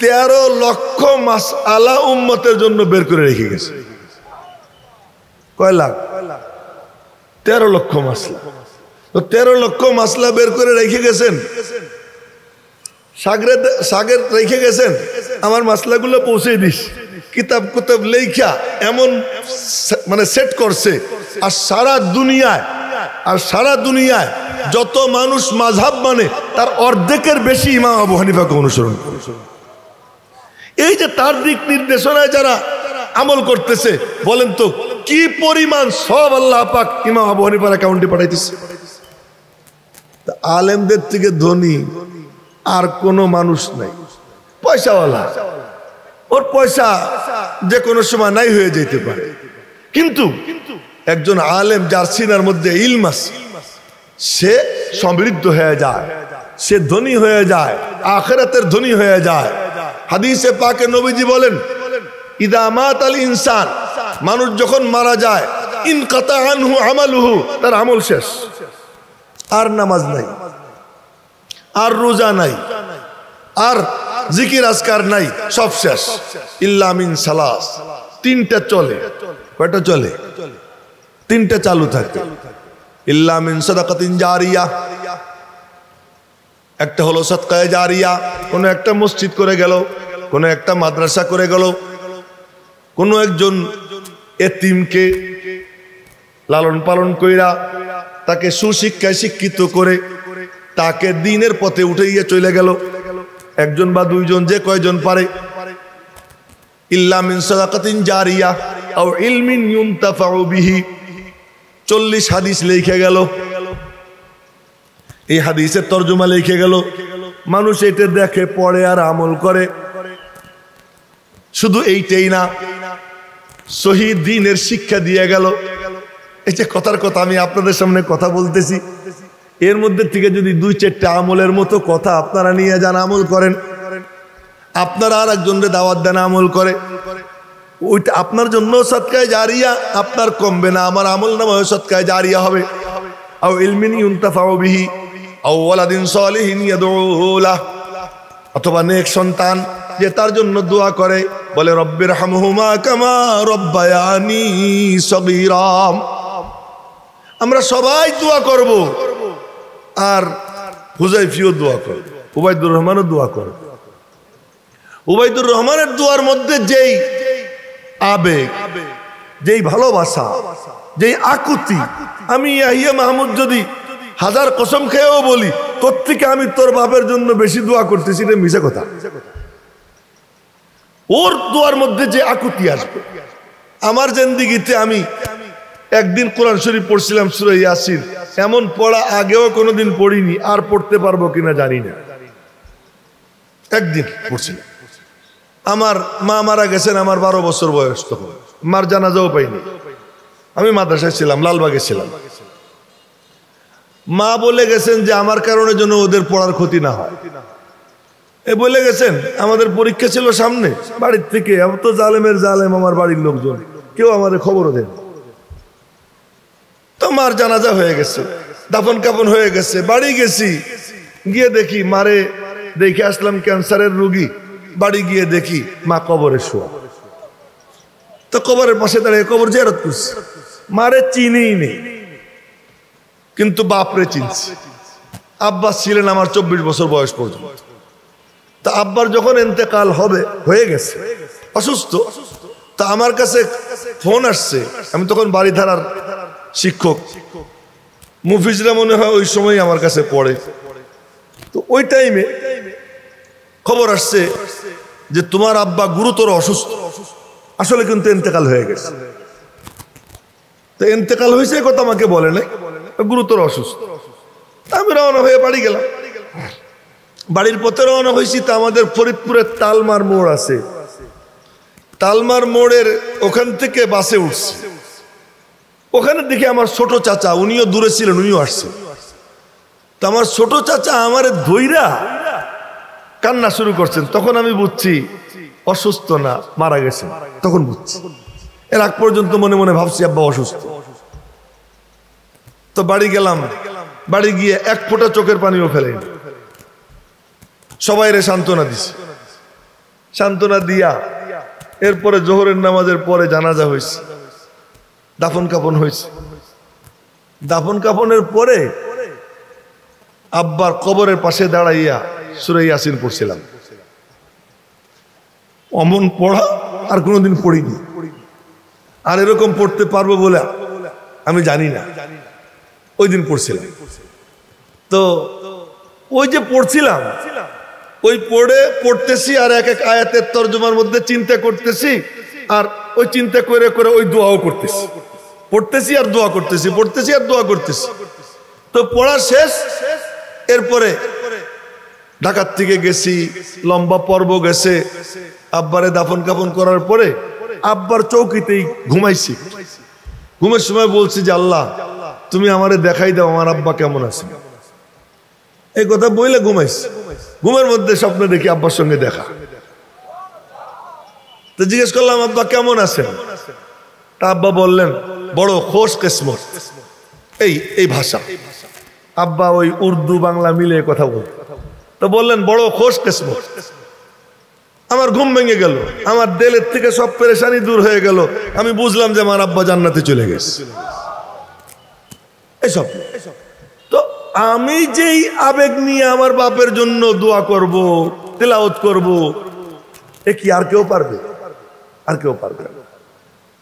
[SPEAKER 1] 13 লক্ষ মাসআলা উম্মতের জন্য বের করে রেখে গেছে। কয় লাখ? 13 লক্ষ মাসলা। তো 13 লক্ষ মাসলা বের করে রেখে গেছেন, সাগের রেখে গেছেন, আমার মাসলাগুলো পৌঁছে দিস। কিতাব কুতাব লেখা এমন মানে সেট করছে। আর সারা দুনিয়ায় যত মানুষ মাযহাব মানে তার অর্ধেকের বেশি ইমাম আবু হানিফাকে অনুসরণ করে। এই যে তার দিক নির্দেশনায় যারা আমল করতেছে, বলেন তো কি পরিমাণ সব আল্লাহ পাক ইমাম আবু হানিফার অ্যাকাউন্টে পাঠাইতেছে। আলেমদের থেকে ধনী আর কোনো মানুষ নাই। পয়সাওয়ালা, ওর পয়সা যে কোনো সময় নাই হয়ে যেতে পারে, কিন্তু একজন আলেম যার সিনার মধ্যে ইলম আছে, সে সমৃদ্ধ হয়ে যায়, সে ধনী হয়ে যায়, আখিরাতের ধনী হয়ে যায়। হাদিসে পাকে নবীজি বলেন, ইদা মাতাল ইনসান, মানুষ যখন মারা যায়, ইনকাতা আনহু আমালুহু, তার আমল শেষ। আর নামাজ নাই, আর রোজা নাই, আর জিকির আজকার নাই, সব শেষ। ইল্লা মিন সালাস, তিনটা চলে। কয়টা চলে? তিনটা চালু থাকে। ইল্লা মিন সাদাকাতিন জারিয়া, একটা হলো সাদকায়ে জারিয়া, কোনো একটা মসজিদ করে গেল, কোনো একটা মাদ্রাসা করে গেল, কোনো একজন এতিমকে লালন পালন কইরা তাকে সুশিক্ষায় শিক্ষিত করে তাকে দ্বীনের পথে উঠাইয়া চলে গেল, একজন বা দুইজন, যে কয়জন পারে। ইল্লা মিন সাদাকাতিন জারিয়া আও ইলমিন ইউনতাফাউ বিহি, 40 হাদিস লিখে গেল। এই হাদিসের তরজমা লিখে গেল, মানুষ এটা দেখে, পড়ে আর আমল করে। শুধু এইটাই না, শহীদ দ্বীনের শিক্ষা দিয়ে গেল। এই যে কথার কথা আমি আপনাদের সামনে কথা বলতেছি, এর মধ্যে থেকে যদি 2-4টা আমলের মতো কথা আপনারা নিয়ে যান, আমল করেন, আপনারা আর একজনকে দাওয়াত দেন, আমল করে, ওইটা আপনার জন্য সদকায়ে জারিয়া, আপনার কমবে না, আমার আমল নামায় সদকায়ে জারিয়া হবে। আও ইলমিন ইউনতাফাউ বিহি আও ওয়ালাদিন সালিহিন ইয়াদউ লাহ, অথবা নেক সন্তান যে তার জন্য দোয়া করে, বলে রব্বির হামহুমা কামা রব্বায়ানি সগীরা। আমরা সবাই দোয়া করব, আর হুযায়ফিও দোয়া করবে, উবাইদুর রহমানও দোয়া করবে। উবাইদুর রহমানের দোয়ার মধ্যে যেই আবেগ, যেই ভালোবাসা, যেই আকুতি, আমি ইয়াহিয়া মাহমুদ যদি 1000 কসম খেয়েও বলি তোর থেকে আমি তোর বাপের জন্য বেশি দোয়া করতেছি, এটা মিছা কথা। ওর দোয়ার মধ্যে যে আকুতি আসবে। আমার জিন্দেগিতে আমি একদিন কোরআন শরীফ পড়ছিলাম, সূরা ইয়াসিন, এমন পড়া আগেও কোনোদিন পড়িনি, আর পড়তে পারবো কিনা জানি না। একদিন পড়ছিলাম, আমার মা মারা গেছেন, আমার 12 বছর বয়স, তখন মার জানাজাও পাইনি। আমি মাদ্রাসায় ছিলাম, লালবাগে ছিলাম। মা বলে গেছেন যে আমার কারণে যেন ওদের পড়ার ক্ষতি না হয়। এ বলে গেছেন, আমাদের পরীক্ষা ছিল সামনে, বাড়ির থেকে, আমি তো জালেমের জালেম, আমার বাড়ির লোকজন কেউ আমাদের খবরও দেন। তো মার জানাজা হয়ে গেছে, দাফন কাফন হয়ে গেছে, বাড়ি গেছি, গিয়ে দেখি মারে দেখে আসলাম ক্যান্সারের রোগী। বাড়ি গিয়ে দেখি মা কবরে শোয়া। তো কবরের পাশে দাঁড়িয়ে কবর জিয়ারত করছি। মারে চিনিই নেই, কিন্তু বাপরে চিনছি। আব্বাস ছিলেন আমার 24 বছর বয়স পর্যন্ত। তা আব্বার যখন ইন্তেকাল হয়ে গেছে, অসুস্থ, তা আমার কাছে ফোন আসছে। আমি তখন বাড়িধারার শিক্ষক, মুফিজরা মনে হয় ওই সময় আমার কাছে পড়ে। তো ওই টাইমে খবর আসছে যে তোমার আব্বা গুরুতর অসুস্থ, আসলে কিন্তু ইন্তেকাল হয়ে গেছে। তো ইন্তেকাল হয়েছে কথা আমাকে বলে নাই, গুরুতর অসুস্থ। আমি রওনা হয়ে বাড়ি গেলাম। বাড়ির পথে রওনা হয়েছি, তা আমাদের ফরিদপুরের তালমার মোড় আছে, তালমার মোড়ের ওখান থেকে বাসে উঠছি। ওখানে দেখি আমার ছোট চাচা, উনিও দূরে ছিলেন, উনিও আসছে। তো আমার ছোট চাচা আমার ধৈরা কান্না শুরু করছেন। তখন আমি বুঝছি অসুস্থ না, মারা গেছে। তখন বুঝছি। এর আগ পর্যন্ত মনে মনে ভাবছি আব্বা অসুস্থ। তো বাড়ি গেলাম, বাড়ি গিয়ে এক ফোঁটা চোখের পানিও ফেলেনি। সবাইরে সান্ত্বনা দিছি। সান্ত্বনা দিয়া এরপরে জোহরের নামাজের পরে জানাজা হয়েছে, দাফন কাফন হয়েছে। দাফন কাফনের পরে আব্বার কবরের পাশে দাঁড়াইয়া সূরা ইয়াসিন পড়ছিলাম। অমন পড়া আর কোনোদিন পড়িনি, আর এরকম পড়তে পারবো বলে আমি জানি না। ওই দিন পড়ছিলাম। তো ওই যে পড়ছিলাম, ওই পড়তেছি আর এক এক আয়াতের তরজমার মধ্যে চিন্তা করতেছি, আর ওই চিন্তা করে করে ওই দোয়াও করতেছি। পড়তেছি আর দোয়া করতেছি, পড়তেছি আর দোয়া করতেছি। তো পড়া শেষ। এরপরে ঢাকার থেকে গেছি, লম্বা পর্ব গেছে। আব্বারে দাফন কাফন করার পরে আব্বার চৌকিতেই ঘুমাইছি। ঘুমের সময় বলছি যে আল্লাহ তুমি আমারে দেখাই দাও আমার আব্বা কেমন আছে। এই কথা বইলে ঘুমাইছি। ঘুমের মধ্যে স্বপ্ন দেখি আব্বার সঙ্গে দেখা। তো জিজ্ঞেস করলাম আব্বা কেমন আছেন? তা আব্বা বললেন বড় খোশ কিসমত। এই ভাষা আব্বা ওই উর্দু বাংলা মিলে কথা বল। তো বললেন বড় খোশ কিসমত। আমার ঘুম ভেঙে গেল, আমার দিলের থেকে সব পেরেশানি দূর হয়ে গেল। আমি বুঝলাম যে আমার আব্বা জান্নাতে চলে গেছে। এইসব তো আমি যেই আবেগ নিয়ে আমার বাপের জন্য দোয়া করব, তেলাওয়াত করব, এ কি আর কেউ পারবে? আর কেউ পারবে না।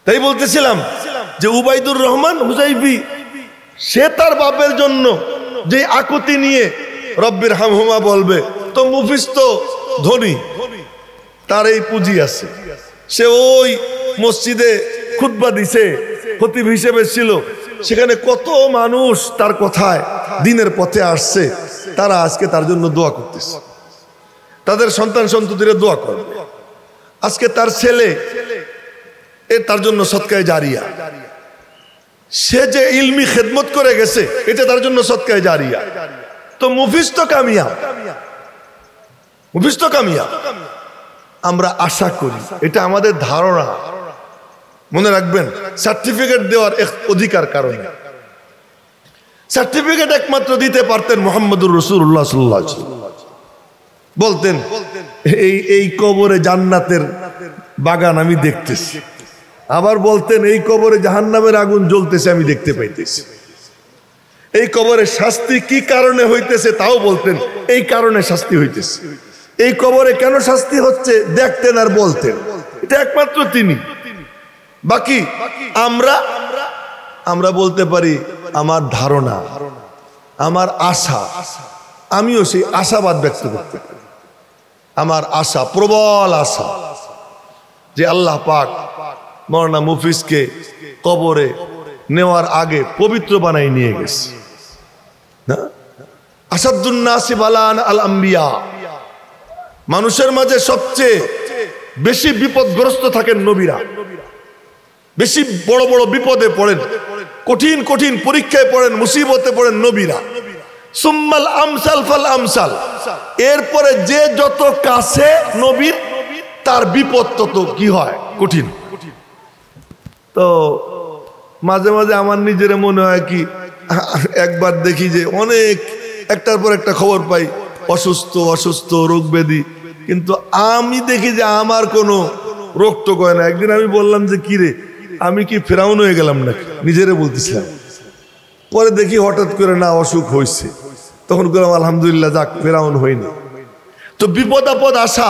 [SPEAKER 1] তাই বলতেছিলাম যে উবাইদুর রহমান হুজাইফি সে তার বাপের জন্য যে আকুতি নিয়ে রব্বির হামহুমা বলবে, তো মুফিস তো ধনী, তার এই পুঁজি আছে। সে ওই মসজিদে খুতবা দিছে, খতিব হিসেবে ছিল। সেখানে কত মানুষ তার কথায় দিনের পথে আসছে, তারা আজকে তার জন্য দোয়া করতেছে, তাদের সন্তান সন্ততিরা দোয়া করবে। আজকে তার ছেলে তার জন্য সদকায়ে জারিয়া। সে যে ইলমি খেদমত করে গেছে, এটা তার জন্য সদকায়ে জারিয়া। তো মুফিস তো কামিয়াব, মুফিস তো কামিয়াব। আমরা আশা করি, এটা আমাদের ধারণা। মনে রাখবেন, সার্টিফিকেট দেওয়ার এক অধিকার কারণে। সার্টিফিকেট একমাত্র দিতে পারতেন মুহাম্মদুর রাসূলুল্লাহ সাল্লাল্লাহু আলাইহি ওয়াসাল্লাম। বলতেন এই কবরে জান্নাতের বাগান আমি দেখতেছি। আবার বলতেন এই কবরে জাহান্নামের আগুন জ্বলতেছে আমি দেখতে পাইতেছি। এই কবরে শাস্তি কি কারণে হইতেছে তাও বলতেন, এই কারণে শাস্তি হইতেছে। এই কবরে কেন শাস্তি হচ্ছে দেখতেন আর বলতেন। এটা একমাত্র তিনি। বাকি আমরা বলতে পারি আমার ধারণা, আমার আশা। আমিও সেই আশাবাদ ব্যক্ত করতে পারি। আমার আশা, প্রবল আশা, যে আল্লাহ পাক মওলানা মুফিসকে কবরে নেওয়ার আগে পবিত্র বানাই নিয়ে গেছে। না, আসাদুন নাসি বালান আল আম্বিয়া। মানুষের মাঝে সবচেয়ে বেশি বিপদগ্রস্ত থাকেন নবীরা। বেশি বড় বড় বিপদে পড়েন, কঠিন কঠিন পরীক্ষায় পড়েন, মুসিবতে পড়েন নবীরা। সুম্মাল আমসাল ফাল আমসাল। এরপরে যে যত কাছে নবীর, তার বিপদ তত কি হয়, কঠিন। তো মাঝে মাঝে আমার নিজের মনে হয় কি, একবার দেখি যে অনেক একটার পর একটা খবর পাই, অসুস্থ অসুস্থ, রোগ ব্যাধি, কিন্তু আমি দেখি যে আমার কোনো রোগ তো কয় না। একদিন আমি বললাম যে কি রে, আমি কি ফেরাউন হয়ে গেলাম নাকি, নিজেরে বলতেছিলাম। পরে দেখি হঠাৎ করে না অসুখ হয়েছে, তখন বললাম আলহামদুলিল্লাহ, যাক ফেরাউন হয়নি। তো বিপদ আপদ আসা,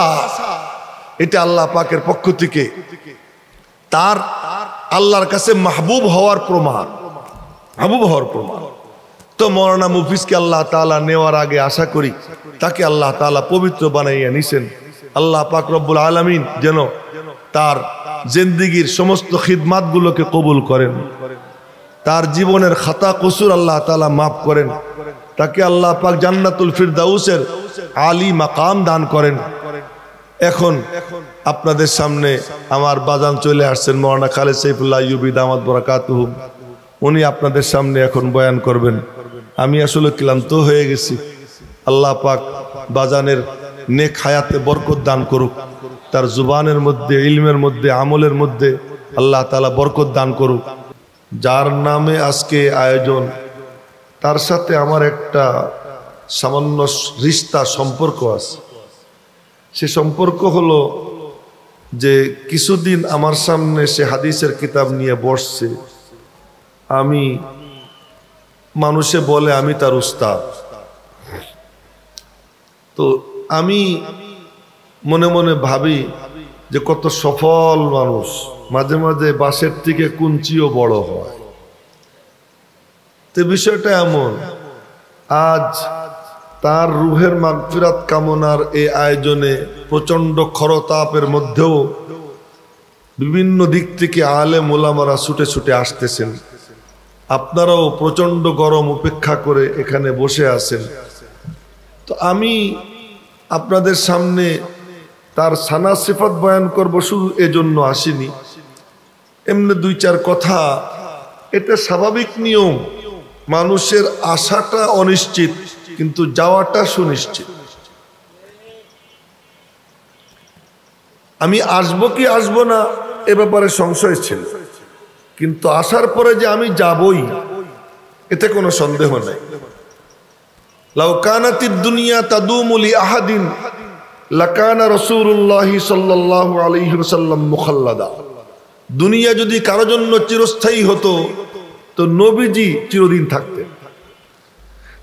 [SPEAKER 1] এটা আল্লাহ পাকের পক্ষ থেকে তার আল্লাহর কাছে মাহবুব হওয়ার প্রমাণ, মাহবুব হওয়ার প্রমাণ। তো মওলানা মুফিসকে আল্লাহ তাআলা নেওয়ার আগে আশা করি তাকে আল্লাহ তাআলা পবিত্র বানাইয়া নিছেন। আল্লাহ পাক রব্বুল আলামিন যেন তার জিন্দেগীর সমস্ত খিদমাতগুলোকে কবুল করেন, তার জীবনের খাতা কসুর আল্লাহ তাআলা মাফ করেন, তাকে আল্লাহ পাক জান্নাতুল ফিরদাউসের আলী মাকাম দান করেন। এখন আপনাদের সামনে আমার বাজান চলে আসছেন মওলানা খালেদ সাইফুল্লাহ আইয়ুবী দামাত বরাকাতুহু। উনি আপনাদের সামনে এখন বয়ান করবেন। আমি আসলে ক্লান্ত হয়ে গেছি। আল্লাহ পাক বাজানের নেক হায়াতে বরকত দান করুক, তার জুবানের মধ্যে, ইলমের মধ্যে, আমলের মধ্যে আল্লাহ তাআলা বরকত দান করুক। যার নামে আজকে আয়োজন, তার সাথে আমার একটা সামান্য রিশতা, সম্পর্ক আছে। সে সম্পর্ক হলো যে কিছুদিন আমার সামনে সে হাদিসের কিতাব নিয়ে বসছে। আমি, মানুষে বলে আমি তার উস্তাদ। তো আমি মনে মনে ভাবি যে কত সফল মানুষ, মাঝে মাঝে বাঁশের থেকে কুঞ্চিও বড় হয়। তো বিষয়টা এমন, আজ তার রুহের মাগফিরাত কামনার এই আয়োজনে প্রচন্ড খরতাপের মধ্যেও বিভিন্ন দিক থেকে আলেম ওলামারা ছুটে ছুটে আসতেছেন। আপনারাও প্রচন্ড গরম উপেক্ষা করে এখানে বসে আছেন। তো আমি আপনাদের সামনে তার সানা সিফাত বয়ান করব, শুধু এজন্য আসিনি। এমনি দুই চার কথা, এটা স্বাভাবিক নিয়ম। মানুষের আশাটা অনিশ্চিত, কিন্তু যাওয়াটা সুনিশ্চিত। আমি আসবো কি আসবো না এ ব্যাপারে সংশয় ছিল, কিন্তু আসার পরে যে আমি যাবই এতে কোনো সন্দেহ নাই। লাউ কানাতিদ দুনিয়া তাদুমু লি আহাদিন লাকানা রাসূলুল্লাহি সাল্লাল্লাহু আলাইহি ওয়াসাল্লাম মুখাল্লাদা। দুনিয়া যদি কারো জন্য চিরস্থায়ী হতো তো নবীজি চিরদিন থাকতেন।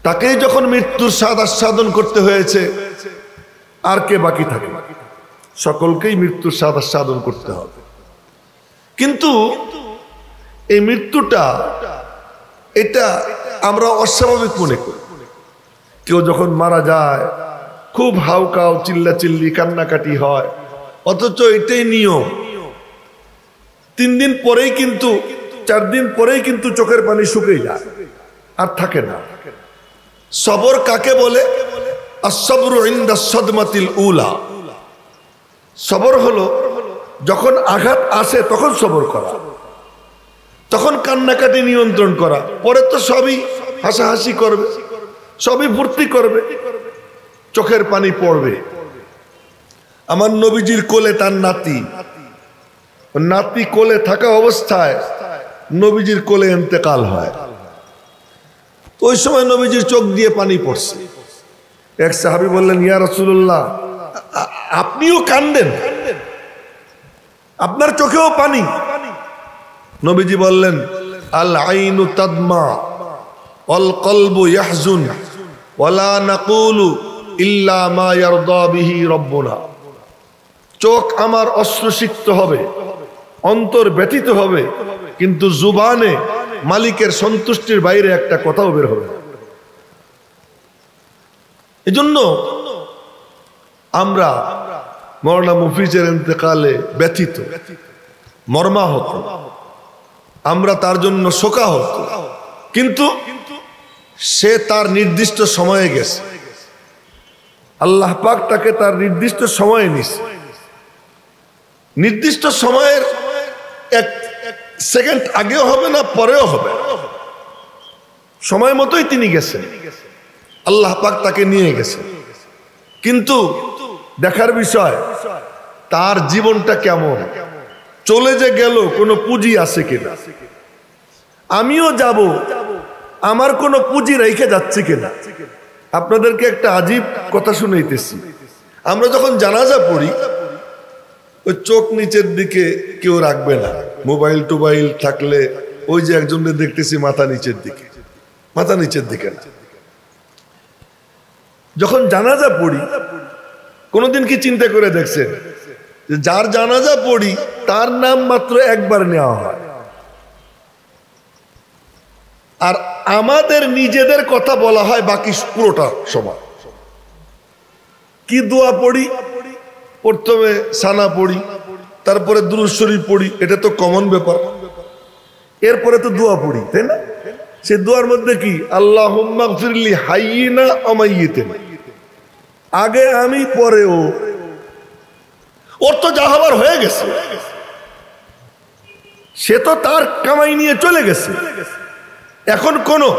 [SPEAKER 1] তাকেই যখন মৃত্যুর স্বাদ আস্বাদন করতে হয়েছে, আর কে বাকি থাকে? সকলকেই মৃত্যুর স্বাদ আস্বাদন করতে হবে। কিন্তু এই মৃত্যুটা, এটা আমরা অস্বাভাবিক মনে করি। কেউ যখন মারা যায় খুব হাউকাও, চিল্লাচিল্লি, কান্নাকাটি হয়, অথচ এটাই নিয়ম। 3 দিন পরেই কিন্তু, 4 দিন পরেই কিন্তু চোখের পানি শুকিয়ে যায়, আর থাকে না। সবর কাকে বলে? আসসাবরু ইনদা সাদমাতিল উলা। সবর হলো যখন আঘাত আসে তখন সবর করা, তখন কান্নাকাটি নিয়ন্ত্রণ করা। পরে তো সবই হাসাহাসি করবে, সবই ফুর্তি করবে, চোখের পানি পড়বে। আমার নবীজির কোলে তার নাতি, নাতি কোলে থাকা অবস্থায় নবীজির কোলে ইন্তেকাল হয়। ওই সময় নবীজির চোখ দিয়ে পানি পড়ছে। এক সাহাবী বললেন, ইয়া রাসূলুল্লাহ, আপনিও কাঁদেন, আপনার চোখেও পানি? নবীজি বললেন, আল আইনু তাদমা ওয়াল কলবু ইয়াহজুন ওয়ালা নাকুলু ইল্লা মা ইয়ারদা বিহি রব্বুনা। চোখ আমার অশ্রুসিক্ত হবে, অন্তর ব্যথিত হবে, কিন্তু জুবানে মালিকের সন্তুষ্টির বাইরে একটা কথাও বের হবে না। এজন্য আমরা মওলানা মুফিজের ইন্তেকালে ব্যথিত, মর্মাহত, আমরা তার জন্য শোকাহত। কিন্তু সে তার নির্দিষ্ট সময়ে গেছে, আল্লাহ পাক তাকে তার নির্দিষ্ট সময়ে নিছে। নির্দিষ্ট সময়ের 1 সেকেন্ড আগেও হবে না, পরেও হবে, সময় মতোই তিনি গেছেন, আল্লাহ পাক তাকে নিয়ে গেছেন। কিন্তু দেখার বিষয় তার জীবনটা কেমন, চলে যে গেল কোনো পুঁজি আছে কিনা, আমিও যাব, আমার কোনো পুঁজি রেখে যাচ্ছে কিনা। আপনাদেরকে একটা আজীব কথা শুনাইতেছি। আমরা যখন জানাজা পড়ি, ওই চোখ নিচের দিকে কেউ রাখবে না। মোবাইল টোবাইল থাকলে ওই যে একজনকে দেখতেছি মাথা নিচের দিকে, মাথা নিচের দিকে না। যখন জানাজা পড়ি, কোনোদিন কি চিন্তা করে দেখছেন যে যার জানাজা পড়ি তার নাম মাত্র একবার নেওয়া হয়, আর আমাদের নিজেদের কথা বলা হয় বাকি পুরোটা সময়? কি দোয়া পড়ি? প্রথমে সানা পড়ি, তারপরে দুরূদ শরীফ পড়ি, এটা তো কমন ব্যাপার। এরপরে তো দোয়া পড়ি, তাই না? সে দোয়ার মধ্যে কি? আল্লাহুম্মা গফিরলি হাইয়িনা ওয়া মাইয়িতিনা। আগে আমি, পরে ও। ওর তো যা হবার হয়ে গেছে, সে তো তার কামাই নিয়ে চলে গেছে। এখন কোনো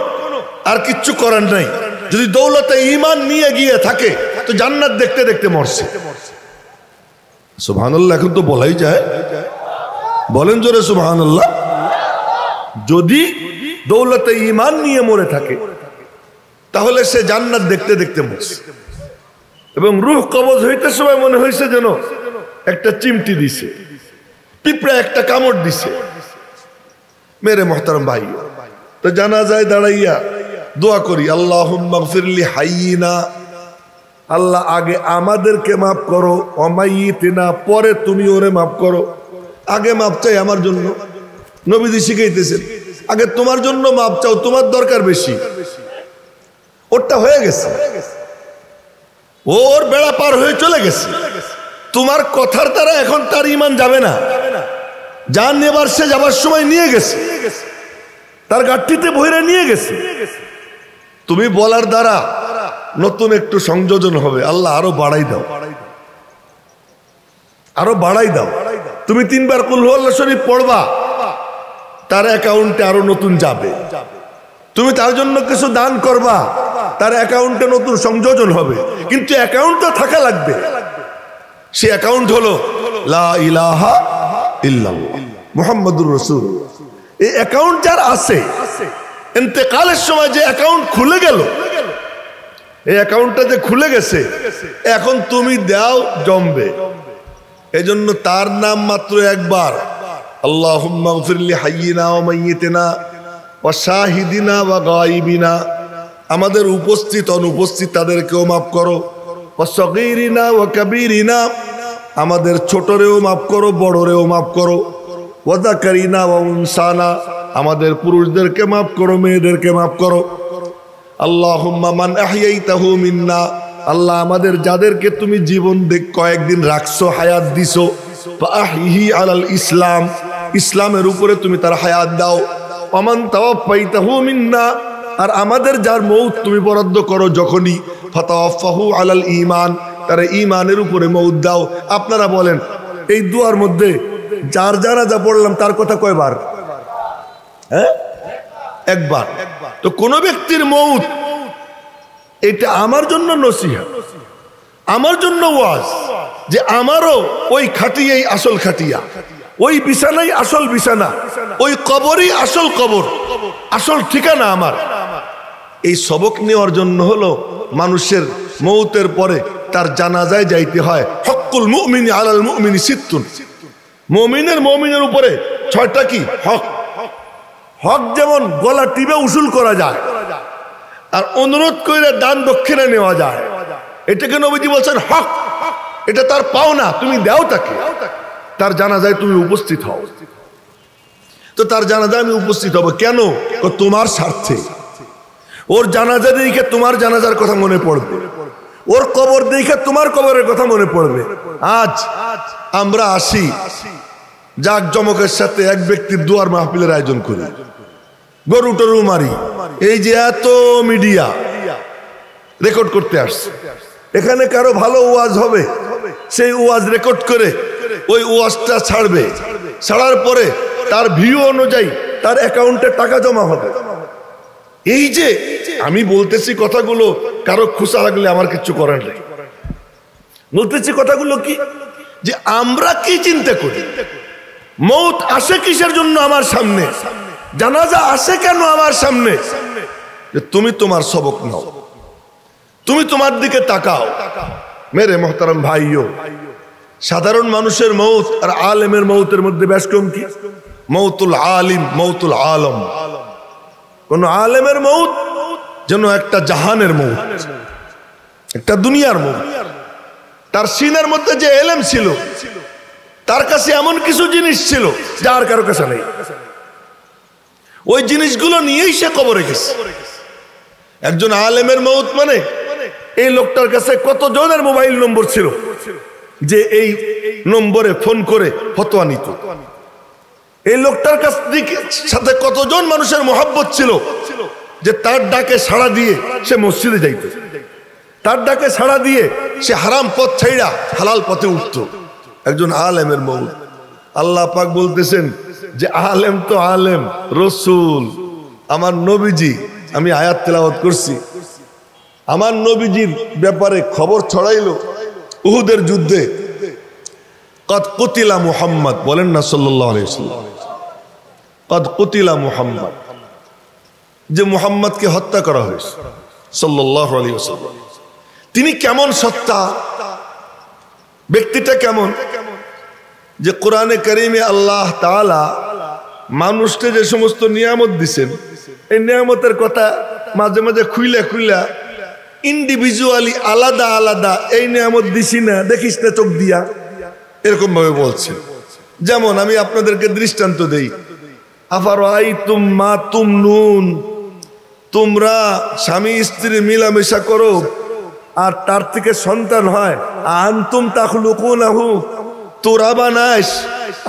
[SPEAKER 1] আর কিচ্ছু করার নাই। যদি দৌলতে ঈমান নিয়ে গিয়ে থাকে তো জান্নাত দেখতে দেখতে মরছে। সুবহানাল্লাহ, এখন তো বলাই যায়, বলেন জোরে সুবহানাল্লাহ। যদি দৌলতে ঈমান নিয়ে মরে থাকে তাহলে সে জান্নাত দেখতে দেখতে মরছে। এবং রূহ কবজ হইতে সময় মনে হয়েছে যেন একটা চিমটি দিছে, পিঁপড়া একটা কামড় দিছে। মেরে মোহতারাম ভাই, তো জানাজায় দাঁড়াইয়া দোয়া করি, আল্লাহুম্মা গফিরলি হাইয়িনা, আল্লাহ আগে আমাদেরকে মাফ করো, অমাইয়িতিনা, পরে তুমি ওরে মাফ করো। আগে মাফ চাই আমার জন্য, নবীজি শিখাইতেছেন আগে তোমার জন্য মাফ চাও, তোমার দরকার বেশি। ওরটা হয়ে গেছে, ওর বেড়া পার হয়ে চলে গেছে। তোমার কথার দ্বারা এখন তার ঈমান যাবে না। জান নেবার সে যাবার সময় নিয়ে গেছে, তার গাঠটিতে ভইরা নিয়ে গেছে। তুমি বলার দ্বারা নতুন একটু সংযোজন হবে, আল্লাহ আরো বাড়াই দাও, আরো বাড়াই দাও। তুমি 3 বার কুল হুয়াল্লাহ শরীফ পড়বা, তার অ্যাকাউন্টে আরো নতুন যাবে। তুমি তার জন্য কিছু দান করবা, তার অ্যাকাউন্টে নতুন সংযোজন হবে। কিন্তু অ্যাকাউন্টটা থাকা লাগবে। সে অ্যাকাউন্ট হলো লা ইলাহা ইল্লাল্লাহ মুহাম্মাদুর রাসূলুল্লাহ। এই অ্যাকাউন্ট যার আছে, ইন্তেকালের সময় যে অ্যাকাউন্ট খুলে গেল, এই অ্যাকাউন্টটা যে খুলে গেছে, এখন তুমি দাও জমবে। এজন্য তার নাম মাত্র একবার, আল্লাহুম্মা গফিরলি হাইয়িনা ওয়া মাইয়িতিনা ওয়া শাহিদিনা ওয়া গায়িবিনা, আমাদের উপস্থিত অনুপস্থিত তাদেরকেও মাফ করো। ওয়া সগীরিনা ওয়া কাবীরিনা, আমাদের ছোটরেও মাফ করো, বড়রেও মাফ করো। ওয়া যাকারিনা ওয়া উনসানা, আমাদের পুরুষদেরকে মাফ করো, মেয়েদেরকে মাফ করো। আল্লাহুম্মা মান আহইয়াইতাহু মিন্না, আল্লাহ আমাদের যাদেরকে তুমি জীবন কয়েকদিন রাখছো, হায়াত দিছো, ফাআহইহি আলাল ইসলাম, ইসলামের উপরে তুমি তার হায়াত দাও। ওমান তাওয়াফাইতাহু মিন্না, আর আমাদের যার মৌত তুমি বরাদ্দ করো যখনই, ফাতাওয়াফাহু আলাল ঈমান, তার ঈমানের উপরে মৌত দাও। আপনারা বলেন এই দুয়ার মধ্যে যার জানাজা পড়লাম তার কথা কয়বার? হ্যাঁ, একবার। তো কোন ব্যক্তির মৌত, এটা আমার জন্য নসিহত, আমার জন্য ওয়াজ, যে আমারও ওই খাটিয়াই আসল খাটিয়া, ওই বিছানাই আসল বিছানা, ওই কবরই আসল কবর, আসল ঠিকানা আমার। এই সবক নেওয়ার জন্য হলো মানুষের মৌতের পরে তার জানাজায় যাইতে হয়। হকুল মুমিনি আলাল মুমিনি সিত্তুন, মুমিনের উপরে 6টা কি হক। হক যেমন গলা টিপে উসুল করা যায়, আর অনুরোধ করে দান দক্ষিণা নেওয়া যায়। এটাকে নবীজি বলছেন হক, এটা তার পাওনা, তুমি দাও তাকে। তার জানাজায় তুমি উপস্থিত হও। তো তার জানাজায় আমি উপস্থিত হব কেন? তোমার স্বার্থে। ওর জানাজা দেখে তোমার জানাজার কথা মনে পড়বে, ওর কবর দেখে তোমার কবরের কথা মনে পড়বে। আজ আমরা আসি জাক জমকের সাথে এক ব্যক্তির দুয়ার মাহফিলের আয়োজন করি, গরু টরু মারি। এই যে এত মিডিয়া রেকর্ড করতে আসছে, এখানে কারো ভালো ওয়াজ হবে, সেই ওয়াজ রেকর্ড করে ওই ওয়াজটা ছাড়বে। ছাড়ার পরে তার ভিউ অনুযায়ী তার অ্যাকাউন্টে টাকা জমা হবে। এই যে আমি বলতেছি কথাগুলো, কারো খুশা লাগলে আমার কিছু করার নেই। বলতেছি কথাগুলো কি, যে আমরা কি চিন্তা করি, মৌত আসে কিসের জন্য আমার সামনে, জানাজা আসে কেন আমার সামনে? যে তুমি তোমার সবক নাও, তুমি তোমার দিকে তাকাও। মেরে মোহতারাম ভাইও, সাধারণ মানুষের মৌত আর আলেমের মৌতের মধ্যে বেশ কম কি? মৌতুল আলিম, মৌতুল আলম। কোন আলেমের মৌত যেন একটা জাহানের মৌত, একটা দুনিয়ার মৌত। তার সিনার মধ্যে যে এলেম ছিল, তার কাছে এমন কিছু জিনিস ছিল যা আর কারো কাছে নেই। ওই জিনিসগুলো নিয়েই সে কবরে গেছে। একজন আলেমের মৌত মানে এই লোকটার কাছে কতজনের মোবাইল নম্বর ছিল যে এই নম্বরে ফোন করে ফতোয়া নিত। এই লোকটার কাছ থেকে সাথে কতজন মানুষের মহব্বত ছিল যে তার ডাকে সাড়া দিয়ে সে মসজিদে যাইত, তার ডাকে সাড়া দিয়ে সে হারাম পথ ছাইড়া হালাল পথে উঠত। একজন আলেমের মৌত। আল্লাহ পাক বলতেছেন যে আলেম তো আলেম, রসুল আমার নবীজি, আমি আয়াত তেলাওয়াত করছি, আমার নবীজির ব্যাপারে খবর ছড়াইলো উহুদের যুদ্ধে, কদ কুতিলা মুহাম্মদ, বলেন না সাল্লাল্লাহু আলাইহি ওয়াসাল্লাম, কদ কুতিলা মুহাম্মদ, যে মুহাম্মদকে হত্যা করা হয়েছে সাল্লাল্লাহু আলাইহি ওয়াসাল্লাম। তিনি কেমন সত্তা, ব্যক্তিটা কেমন, যে কোরআনে কারিমে আল্লাহ তাআলা মানুষকে যে সমস্ত নিয়ামত দিছেন, এই নিয়ামতের কথা মাঝে মাঝে খুইলা খুইলা ইন্ডিভিজুয়ালি আলাদা আলাদা, এই নিয়ামত দিছি না, দেখিস না চোখ দিয়া, এরকম ভাবে বলছেন। যেমন আমি আপনাদেরকে দৃষ্টান্ত দেই, আফারাইতুম মা তুমনুন, তোমরা স্বামী স্ত্রী মিলামেশা করো আর তার থেকে সন্তান হয়, আনতুম তাখলুকুনাহু, তোরা বানাস,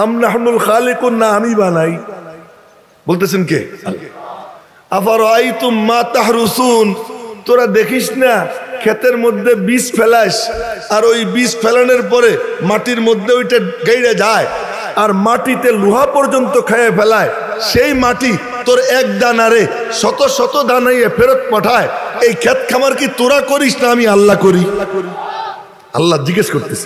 [SPEAKER 1] আম নাহনুল খালিকুন, না আমি বানাই। বলতেছেন কে? আফারাইতুম মা তাহরুসুন, তোরা দেখিস না ক্ষেতের মধ্যে বীজ ফেলাস, আর ওই বীজ ফেলানোর পরে মাটির মধ্যে ওইটা গেড়ে যায় আর মাটিতে লোহা পর্যন্ত খেয়ে ফেলায়, সেই মাটি তোর এক দানারে শত শত দানাইয়ে ফেরত পাঠায়। এই ক্ষেত খামার কি তোরা করিস না আমি আল্লাহ করি? আল্লাহ জিজ্ঞেস করতেছে।